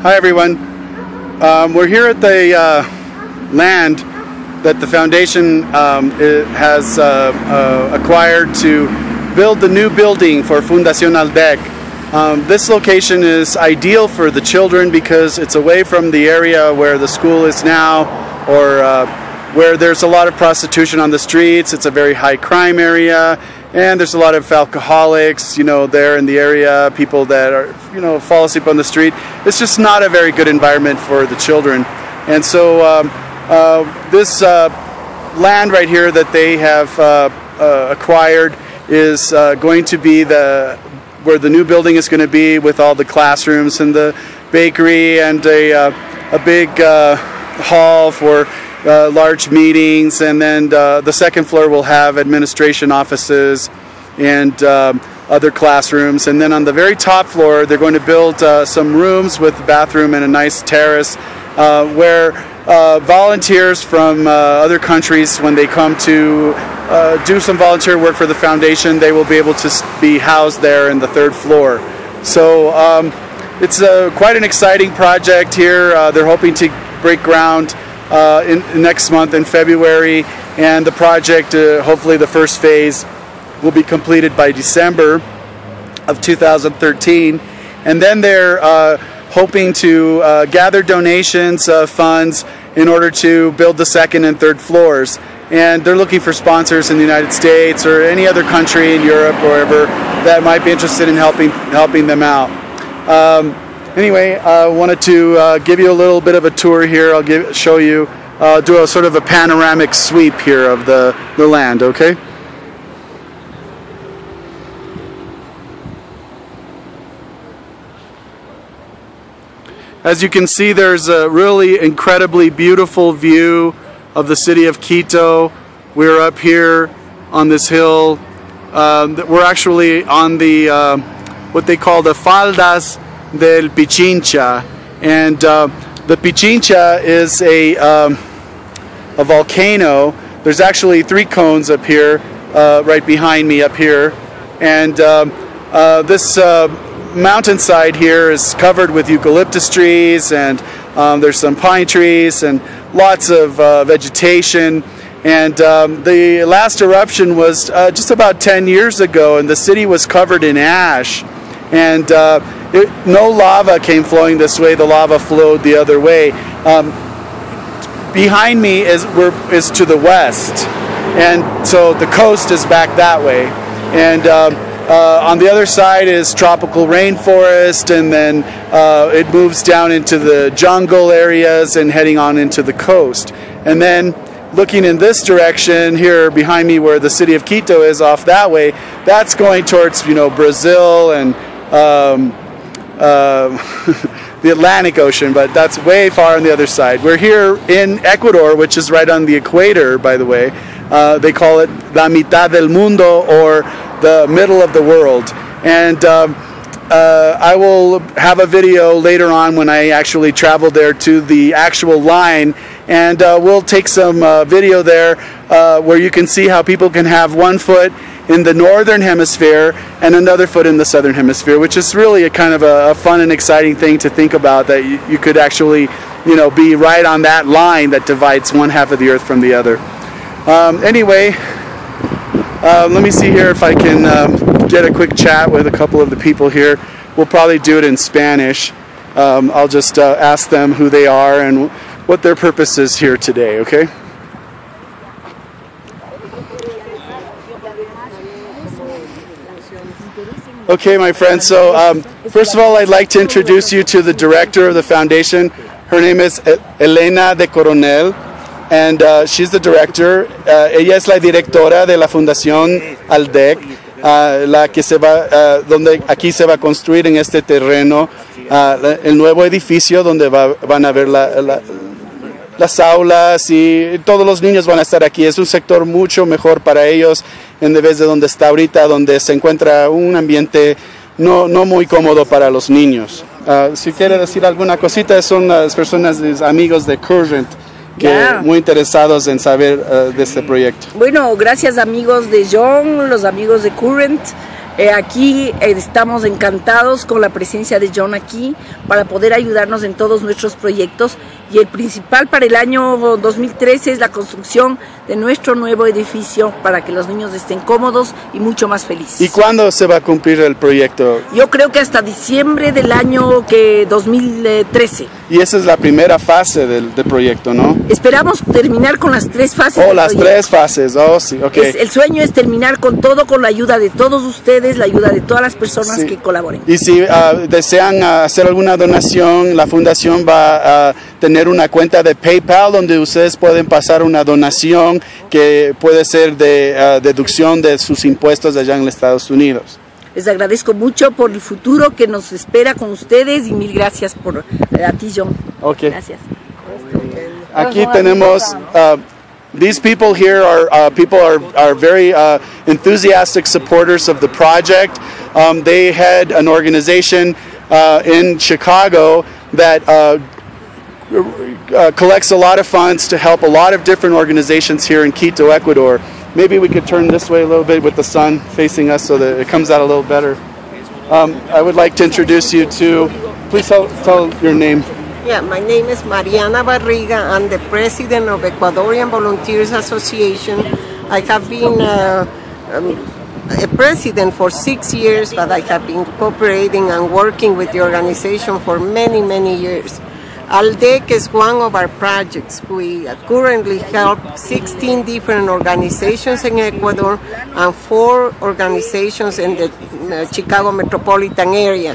Hi everyone. We're here at the land that the foundation has acquired to build the new building for Fundacion Aldec. This location is ideal for the children because it's away from the area where the school is now, or where there's a lot of prostitution on the streets. It's a very high crime area, and there's a lot of alcoholics, there in the area, people that are, fall asleep on the street. It's just not a very good environment for the children. And so this land right here that they have acquired is going to be where the new building is going to be, with all the classrooms and the bakery and a big hall for large meetings, and then the second floor will have administration offices and other classrooms, and then on the very top floor they're going to build some rooms with a bathroom and a nice terrace where volunteers from other countries, when they come to do some volunteer work for the foundation, they will be able to be housed there in the third floor. So it's quite an exciting project here. They're hoping to break ground next month in February, and the project, hopefully the first phase, will be completed by December of 2013, and then they're hoping to gather donations of funds in order to build the second and third floors. And they're looking for sponsors in the United States or any other country in Europe or wherever that might be interested in helping them out. Anyway, I wanted to give you a little bit of a tour here. I'll show you, do a sort of a panoramic sweep here of the land, okay? As you can see, there's a really incredibly beautiful view of the city of Quito. We're up here on this hill. We're actually on the what they call the Faldas del Pichincha, and the Pichincha is a volcano. There's actually 3 cones up here, right behind me up here, and this mountainside here is covered with eucalyptus trees, and there's some pine trees and lots of vegetation. And the last eruption was just about 10 years ago, and the city was covered in ash, and no lava came flowing this way. The lava flowed the other way. Behind me is to the west, and so the coast is back that way, and on the other side is tropical rainforest, and then it moves down into the jungle areas and heading on into the coast. And then looking in this direction here behind me, where the city of Quito is off that way, that's going towards Brazil and the Atlantic Ocean, but that's way far on the other side. We're here in Ecuador, which is right on the equator, by the way. They call it La Mitad del Mundo, or the middle of the world. And I will have a video later on when I actually travel there to the actual line, and we'll take some video there where you can see how people can have one foot in the northern hemisphere and another foot in the southern hemisphere, which is really a kind of a fun and exciting thing to think about, that you could actually be right on that line that divides one half of the earth from the other. Anyway, let me see here if I can get a quick chat with a couple of the people here. We'll probably do it in Spanish. I'll just ask them who they are and what their purpose is here today, okay? Okay, my friends, so first of all, I'd like to introduce you to the director of the foundation. Her name is Helena de Coronel, and she's the director. Ella es la directora de la Fundación Aldec, la que donde aquí se va a construir en este terreno el nuevo edificio donde van a ver las aulas, y todos los niños van a estar aquí. Es un sector mucho mejor para ellos en vez de donde está ahorita, donde se encuentra un ambiente no muy cómodo para los niños. Si quiere decir alguna cosita, son las personas, amigos de Current, muy interesados en saber de este proyecto. Bueno, gracias amigos de Jon, los amigos de Current. Aquí estamos encantados con la presencia de Jon aquí para poder ayudarnos en todos nuestros proyectos, y el principal para el año 2013 es la construcción de nuestro nuevo edificio para que los niños estén cómodos y mucho más felices. ¿Y cuándo se va a cumplir el proyecto? Yo creo que hasta diciembre del año 2013. Y esa es la primera fase del proyecto, ¿no? Esperamos terminar con las 3 fases. Oh, las 3 fases, oh sí, ok. El sueño es terminar con todo, con la ayuda de todos ustedes, la ayuda de todas las personas que colaboren. Y si desean hacer alguna donación, la fundación va a tener una cuenta de PayPal donde ustedes pueden pasar una donación que puede ser de deducción de sus impuestos allá en los Estados Unidos. Les agradezco mucho por el futuro que nos espera con ustedes y mil gracias por a ti, Jon. Okay. Gracias. Aquí tenemos these people here are very enthusiastic supporters of the project. They had an organization in Chicago that collects a lot of funds to help a lot of different organizations here in Quito, Ecuador. Maybe we could turn this way a little bit with the sun facing us so that it comes out a little better. I would like to introduce you to, please tell your name. Yeah, my name is Mariana Barriga. I'm the president of Ecuadorian Volunteer Association. I have been a president for 6 years, but I have been cooperating and working with the organization for many, many years. Aldec is one of our projects. We currently help 16 different organizations in Ecuador and 4 organizations in the Chicago metropolitan area.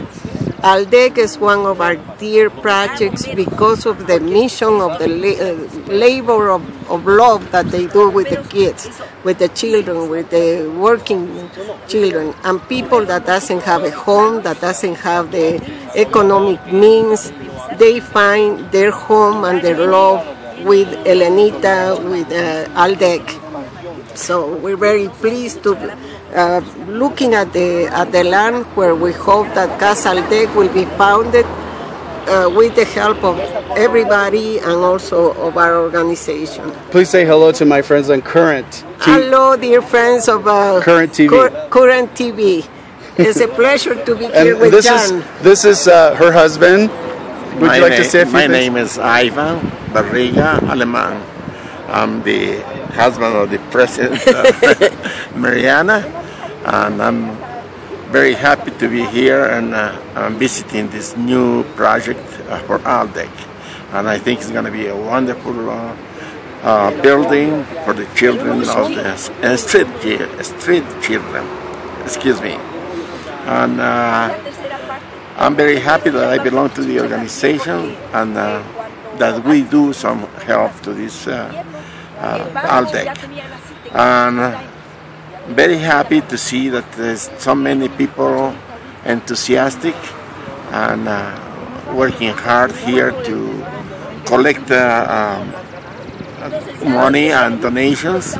Aldec is one of our dear projects because of the mission of the labor of love that they do with the kids, with the children, with the working children, and people that doesn't have a home, that doesn't have the economic means. They find their home and their love with Helenita, with Aldec. So we're very pleased to looking at the land where we hope that Casa Aldec will be founded with the help of everybody and also of our organization. Please say hello to my friends on Current TV. Hello, dear friends of Current TV. Current TV. It's a pleasure to be here with Jon. This is her husband. Would you like to say a few My things? name is Ivan Barriga Alemán. I'm the husband of the president, Mariana, and I'm very happy to be here and I'm visiting this new project for Aldec. And I think it's going to be a wonderful building for the children of the street children. Excuse me. And I'm very happy that I belong to the organization and that we do some help to this Aldec. And very happy to see that there's so many people enthusiastic and working hard here to collect money and donations.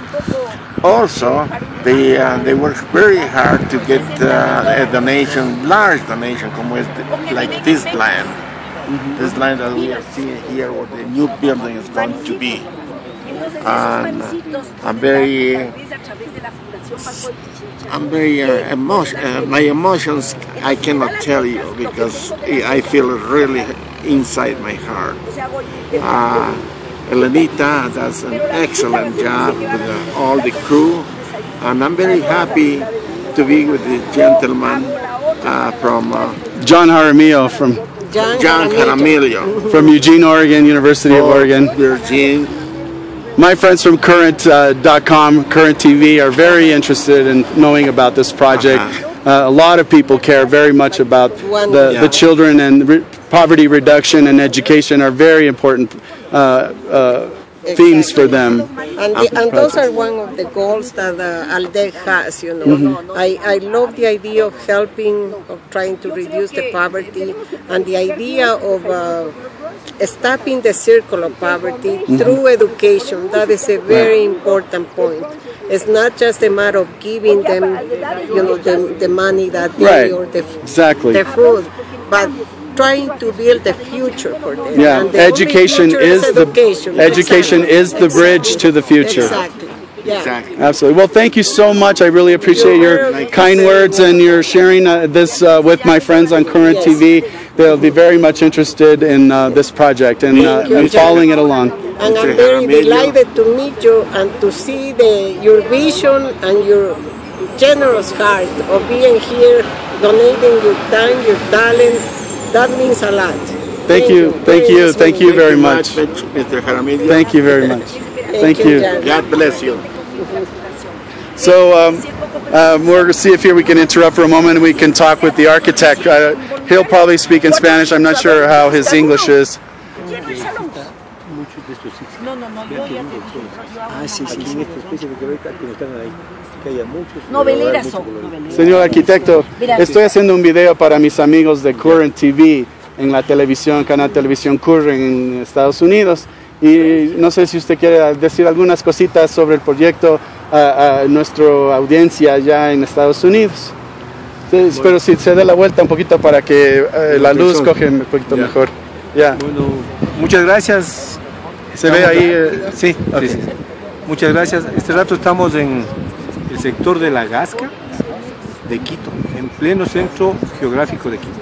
Also, they work very hard to get a donation, large donation, like this land. This land that we are seeing here, where the new building is going to be. And I'm very emotional. My emotions I cannot tell you because I feel really inside my heart. Helenita does an excellent job with all the crew, and I'm very happy to be with the gentleman from Jon Jaramillo from Jon Jaramillo from Eugene, Oregon, University of Oregon. Eugene. My friends from Current.com, Current TV, are very interested in knowing about this project. A lot of people care very much about the children, and poverty reduction and education are very important themes for them. And those are one of the goals that Aldec has, you know. I love the idea of helping, of trying to reduce the poverty, and the idea of stopping the circle of poverty through education. That is a very important point. It's not just a matter of giving them, you know, the money that day or the food, but trying to build the future for them. Yeah, and education is education is the bridge to the future. Exactly. Yeah. Exactly. Absolutely. Well, thank you so much. I really appreciate your kind words and your sharing this with my friends on Current TV. They'll be very much interested in this project and following it along. And I'm very delighted to meet you and to see your vision and your generous heart of being here, donating your time, your talent. That means a lot. Thank you very much. Mr. Jaramillo. Thank you very much. Thank you. God bless you. So we're going to see if here we can interrupt for a moment and we can talk with the architect. He'll probably speak in Spanish. I'm not sure how his English is. Noveleras. Señor arquitecto, estoy haciendo un video para mis amigos de Current TV en la televisión, canal televisión Current en Estados Unidos. Y no sé si usted quiere decir algunas cositas sobre el proyecto a nuestra audiencia allá en Estados Unidos. Sí, pero si se dé la vuelta un poquito para que la luz coge un poquito mejor. Ya. Bueno, muchas gracias. ¿Se ve ahí? Sí, Okay. sí. Muchas gracias. Este rato estamos en el sector de La Gasca de Quito, en pleno centro geográfico de Quito.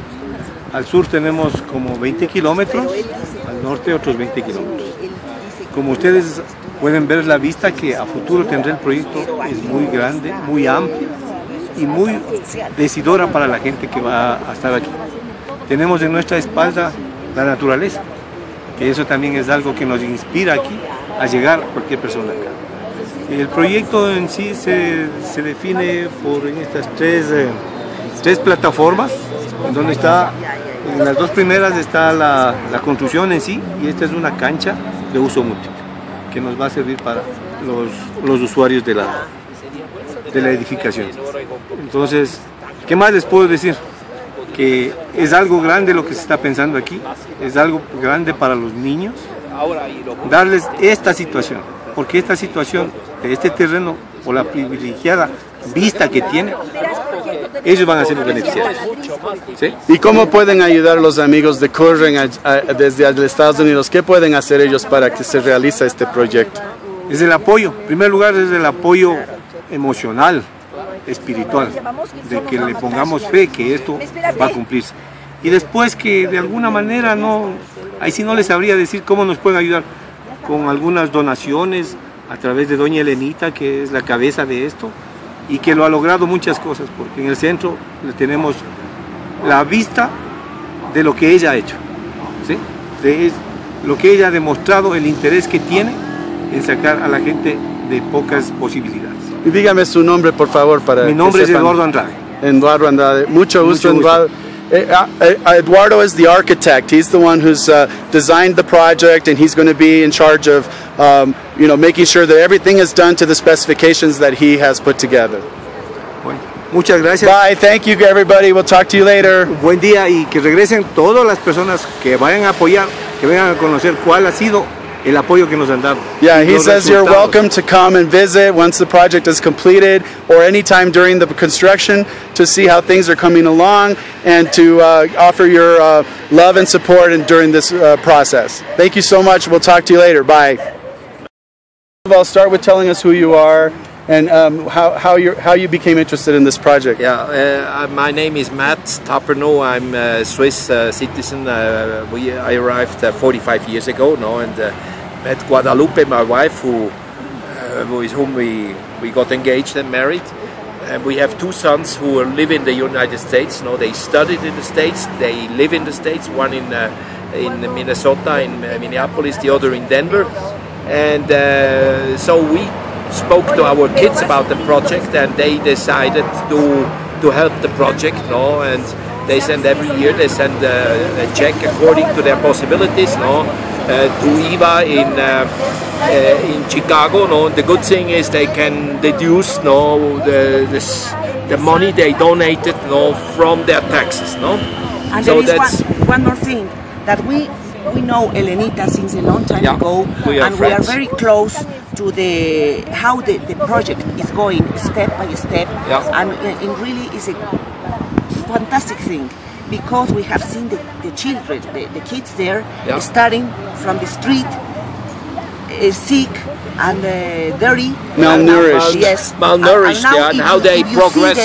Al sur tenemos como 20 kilómetros, al norte otros 20 kilómetros. Como ustedes pueden ver, la vista que a futuro tendrá el proyecto es muy grande, muy amplia y muy decidora para la gente que va a estar aquí. Tenemos en nuestra espalda la naturaleza, que eso también es algo que nos inspira aquí a llegar a cualquier persona acá. El proyecto en sí se define por en estas tres plataformas, en donde está, en las dos primeras está la construcción en sí, y esta es una cancha de uso múltiple, que nos va a servir para los usuarios de la edificación. Entonces, ¿qué más les puedo decir? Que es algo grande lo que se está pensando aquí, es algo grande para los niños, darles esta situación, porque esta situación de este terreno, por la privilegiada vista que tiene, ellos van a ser los beneficiarios. ¿Sí? ¿Y cómo pueden ayudar los amigos de Current desde Estados Unidos? ¿Qué pueden hacer ellos para que se realice este proyecto? Es el apoyo, en primer lugar es el apoyo emocional, espiritual, de que le pongamos fe que esto va a cumplirse. Y después que de alguna manera, ahí sí no les sabría decir cómo nos pueden ayudar, con algunas donaciones a través de doña Helenita, que es la cabeza de esto, y que lo ha logrado muchas cosas, porque en el centro le tenemos la vista de lo que ella ha hecho, ¿sí? De lo que ella ha demostrado, el interés que tiene en sacar a la gente de pocas posibilidades. Y dígame su nombre, por favor, para Mi nombre es Eduardo Andrade. Eduardo Andrade. Mucho gusto, Eduardo. Eduardo is the architect. He's the one who's designed the project, and he's going to be in charge of, making sure that everything is done to the specifications that he has put together. Bueno, muchas gracias. Bye. Thank you, everybody. We'll talk to you later. Buen día, y que regresen todas las personas que vayan a apoyar, que vengan a conocer cuál ha sido el apoyo que nos han dado. Yeah, he says you're welcome to come and visit once the project is completed, or anytime during the construction, to see how things are coming along and to offer your love and support during this process. Thank you so much. We'll talk to you later. Bye. I'll start with telling us who you are and how you became interested in this project. Yeah, my name is Matthias Tapernoux. I'm a Swiss citizen. I arrived 45 years ago now, and met Guadalupe, my wife, with whom we got engaged and married. And we have two sons who live in the United States. Now they studied in the States. They live in the States. One in Minnesota, in Minneapolis. The other in Denver. And so we spoke to our kids about the project, and they decided to help the project. No, and they send every year. They send a check according to their possibilities. No. To EVA in Chicago. No, the good thing is they can deduce the money they donated from their taxes. No, and so there is one more thing, that we know Helenita since a long time ago, and we are very close to how the project is going step by step, and it really is a fantastic thing. Because we have seen the children, the kids there, starting from the street, sick and dirty, malnourished. Yes, malnourished. And how they progress.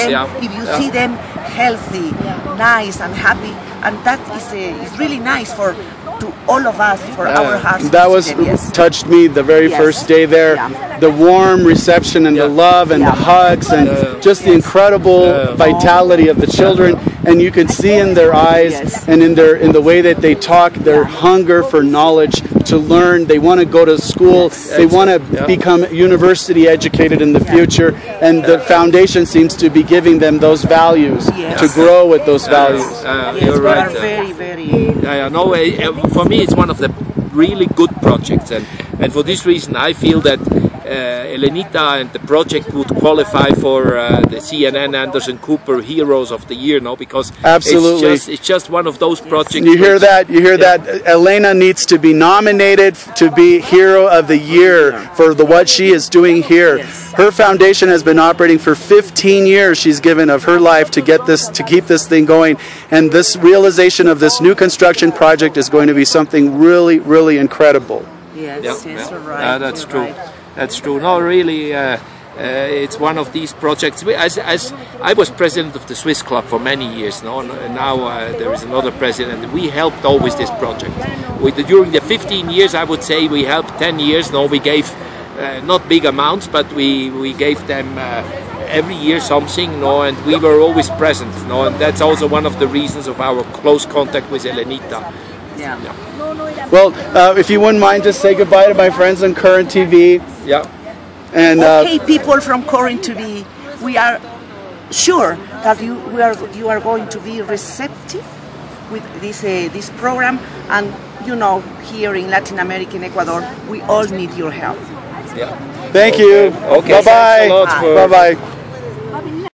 If you see them healthy, nice and happy, and that is really nice to all of us, for our hearts. That was touched me the very first day there. The warm reception and the love and the hugs and just the incredible vitality of the children, and you can see in their eyes and in the way that they talk their hunger for knowledge, to learn. They want to go to school. They want to become university educated in the future, and the foundation seems to be giving them those values to grow with those values. You're right. Very, very. For me, it's one of the really good projects, and for this reason, I feel that Helenita and the project would qualify for the CNN Anderson Cooper Heroes of the Year, because absolutely, it's just one of those projects. You hear that? You hear that? Helena needs to be nominated to be Hero of the Year for what she is doing here. Her foundation has been operating for 15 years. She's given of her life to keep this thing going, and this realization of this new construction project is going to be something really, really incredible. Yes, you're right. That's true. Right. That's true. No, really, it's one of these projects. As I was president of the Swiss Club for many years now, there is another president. We helped always this project. During the 15 years, I would say we helped 10 years. No, we gave not big amounts, but we gave them every year something. And we were always present. And that's also one of the reasons of our close contact with Helenita. Yeah. Well, if you wouldn't mind, just say goodbye to my friends on Current TV. Yeah. And okay, people from Current TV, we are sure that you are going to be receptive with this program, and here in Latin America, in Ecuador, we all need your help. Yeah. Thank you. Okay. Bye bye. Bye bye.